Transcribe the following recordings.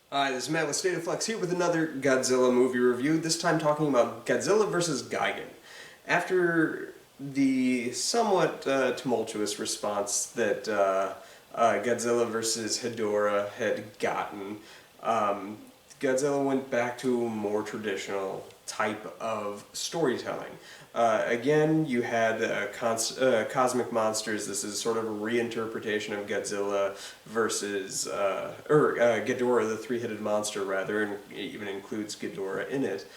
Hi, this is Matt with State of Flux here with another Godzilla movie review, this time talking about Godzilla vs. Gigan. After the somewhat tumultuous response that Godzilla vs. Hedorah had gotten, um, Godzilla went back to a more traditional type of storytelling. Again, you had cosmic monsters. This is sort of a reinterpretation of Godzilla versus, Ghidorah, the three-headed monster, rather, and it even includes Ghidorah in it,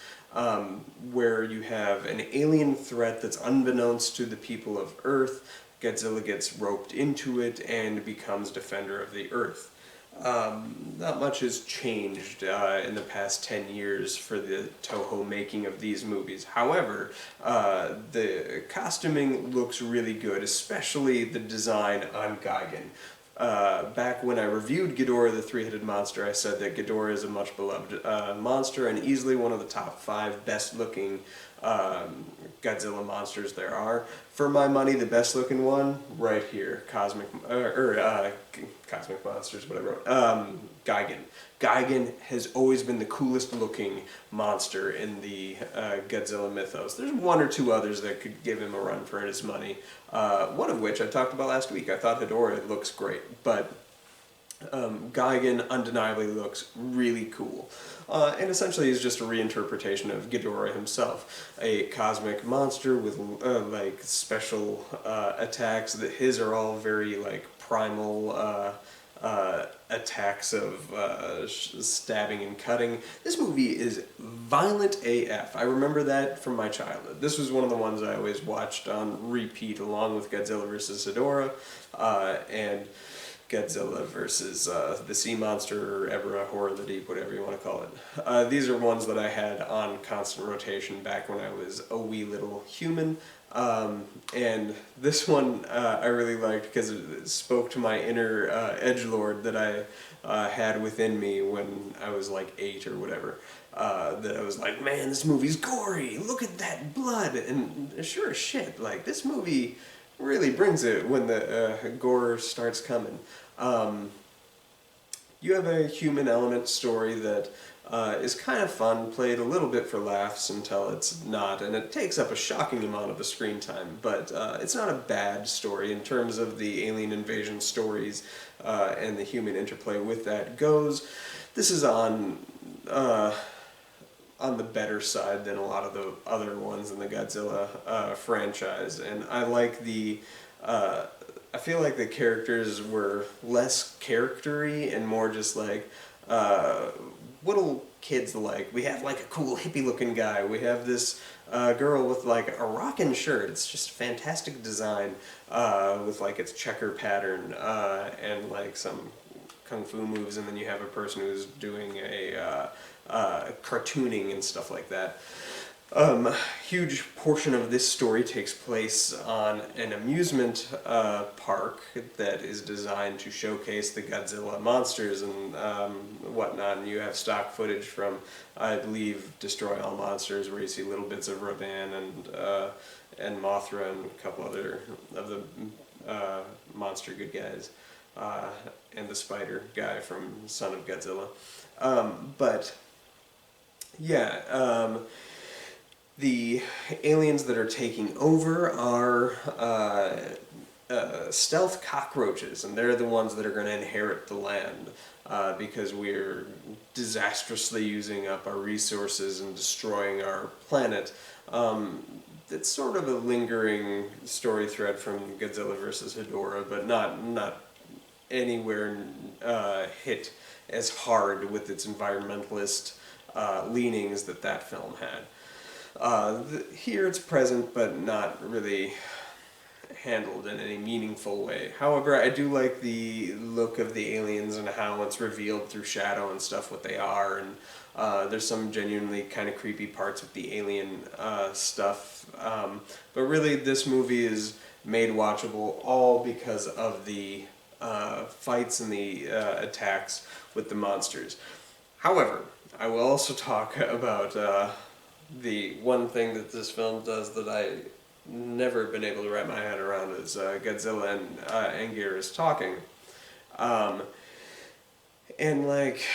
where you have an alien threat that's unbeknownst to the people of Earth. Godzilla gets roped into it and becomes defender of the Earth. Not much has changed in the past 10 years for the Toho making of these movies. However, the costuming looks really good, especially the design on Gigan. Back when I reviewed Ghidorah the Three-Headed Monster, I said that Ghidorah is a much beloved monster and easily one of the top 5 best-looking Godzilla monsters there are. For my money, the best-looking one, right here, Cosmic Monsters, what I wrote, Gigan. Gigan has always been the coolest-looking monster in the Godzilla mythos. There's one or two others that could give him a run for his money. One of which I talked about last week. I thought Hedorah looks great, but Gigan undeniably looks really cool. And essentially is just a reinterpretation of Ghidorah himself. A cosmic monster with like special attacks. That his are all very like primal attacks of stabbing and cutting. This movie is violent AF. I remember that from my childhood. This was one of the ones I always watched on repeat along with Godzilla vs. Hedorah and Godzilla versus the Sea Monster or Ebra, Horror of the Deep, whatever you want to call it. These are ones that I had on constant rotation back when I was a wee little human. And this one I really liked because it spoke to my inner edgelord that I had within me when I was like 8 or whatever. That I was like, man, this movie's gory, look at that blood, and sure as shit, like, this movie really brings it when the gore starts coming. You have a human element story that is kind of fun, played a little bit for laughs until it's not, and it takes up a shocking amount of the screen time, but it's not a bad story in terms of the alien invasion stories and the human interplay with that goes. This is on the better side than a lot of the other ones in the Godzilla franchise, and I like I feel like the characters were less charactery and more just like little kids like. We have like a cool hippie looking guy. We have this girl with like a rockin' shirt. It's just fantastic design with like its checker pattern and like some kung fu moves, and then you have a person who's doing a cartooning and stuff like that. Huge portion of this story takes place on an amusement park that is designed to showcase the Godzilla monsters and whatnot. And you have stock footage from, I believe, Destroy All Monsters, where you see little bits of Rodan and Mothra and a couple other of the monster good guys, and the spider guy from Son of Godzilla. But yeah. The aliens that are taking over are stealth cockroaches, and they're the ones that are going to inherit the land because we're disastrously using up our resources and destroying our planet. It's sort of a lingering story thread from Godzilla vs. Hedorah, but not anywhere hit as hard with its environmentalist leanings that film had. Here it's present, but not really handled in any meaningful way. However, I do like the look of the aliens and how it's revealed through shadow and stuff what they are, and there's some genuinely kind of creepy parts with the alien stuff. But really, this movie is made watchable all because of the fights and the attacks with the monsters. However, I will also talk about the one thing that this film does that I never been able to wrap my head around is Godzilla and Anguirus talking. And like,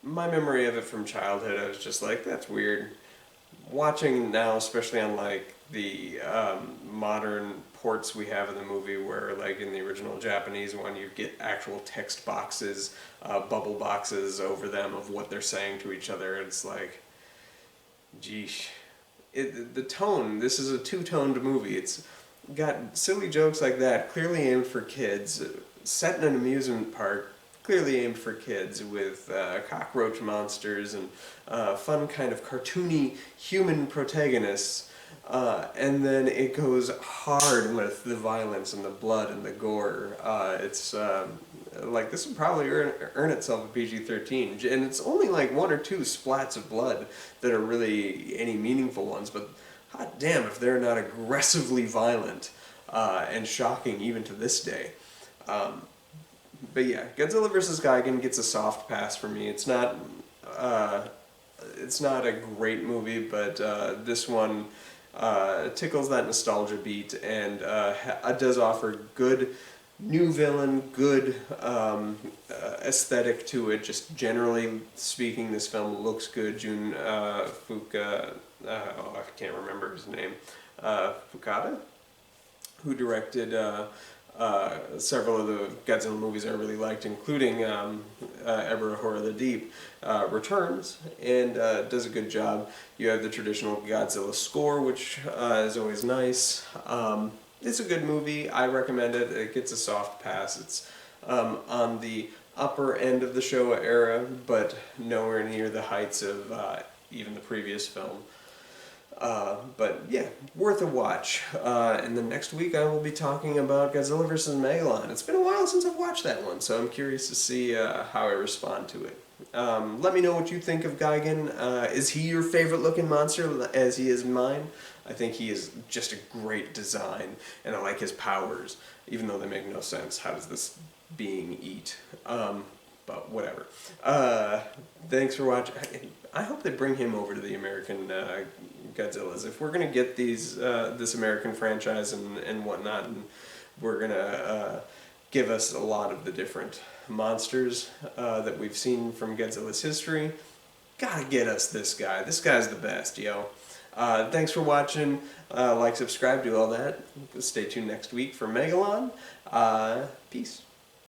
my memory of it from childhood, I was just like, that's weird. Watching now, especially on like the modern ports we have in the movie, where like in the original Japanese one, you get actual text boxes, bubble boxes over them of what they're saying to each other. It's like, geesh. The tone, this is a two-toned movie. It's got silly jokes like that, clearly aimed for kids, set in an amusement park, clearly aimed for kids, with cockroach monsters and fun kind of cartoony human protagonists. And then it goes hard with the violence and the blood and the gore. It's like, this would probably earn itself a PG-13, and it's only like one or two splats of blood that are really any meaningful ones, but hot damn if they're not aggressively violent and shocking even to this day. But yeah, Godzilla vs. Gigan gets a soft pass for me. It's not a great movie, but this one tickles that nostalgia beat and does offer good new villain, good aesthetic to it. Just generally speaking, this film looks good. Jun Fuka, I can't remember his name, Fukada, who directed several of the Godzilla movies I really liked, including Ever Horror of the Deep, returns and does a good job. You have the traditional Godzilla score, which is always nice. It's a good movie. I recommend it. It gets a soft pass. It's on the upper end of the Showa era, but nowhere near the heights of even the previous film. But yeah, worth a watch. And then next week I will be talking about Godzilla vs. Megalon. It's been a while since I've watched that one, so I'm curious to see how I respond to it. Let me know what you think of Gigan. Is he your favorite looking monster as he is mine? I think he is just a great design, and I like his powers, even though they make no sense. How does this being eat? But whatever. Thanks for watching. I hope they bring him over to the American Godzillas. If we're gonna get these this American franchise and whatnot, and we're gonna give us a lot of the different monsters that we've seen from Godzilla's history, gotta get us this guy. This guy's the best, yo. Thanks for watching. Like, subscribe, do all that. Stay tuned next week for Megalon. Peace.